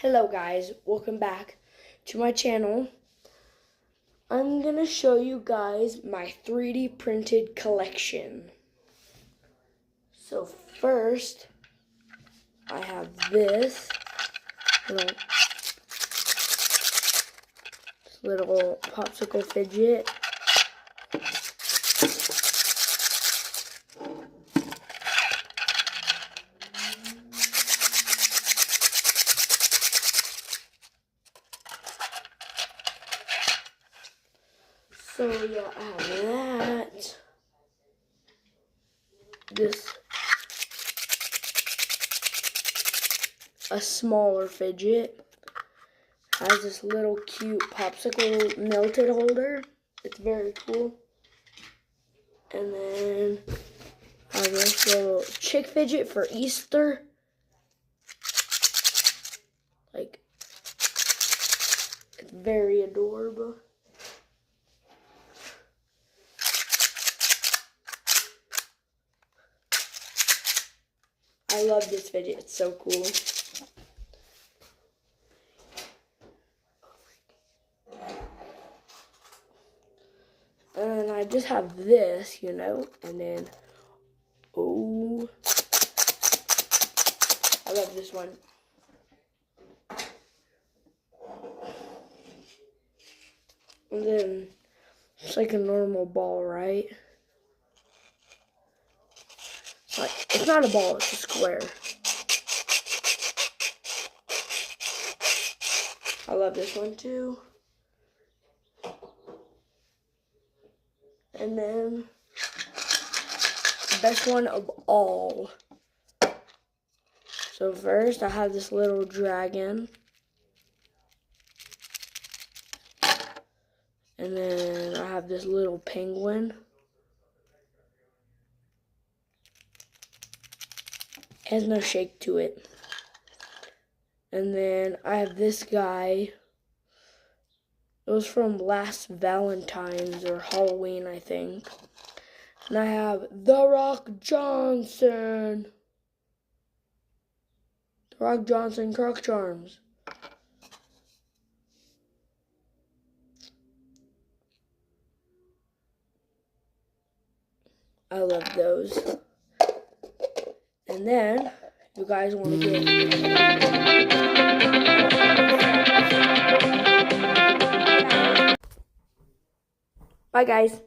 Hello guys, welcome back to my channel. I'm gonna show you guys my 3D printed collection. So first, I have this little popsicle fidget. So yeah, I have that. A smaller fidget. Has this little cute popsicle melted holder. It's very cool. And then I have this little chick fidget for Easter. It's very adorable. I love this fidget, it's so cool. And I just have this, and then, oh, I love this one. And then, it's like a normal ball, right? It's not a ball, it's a square. I love this one too. And then, the best one of all. So first, I have this little dragon. And then I have this little penguin. It has no shake to it. And then I have this guy. It was from last Valentine's or Halloween, I think. And I have The Rock Johnson. The Rock Johnson Croc Charms. I love those. And then, you guys want to get... Bye, guys.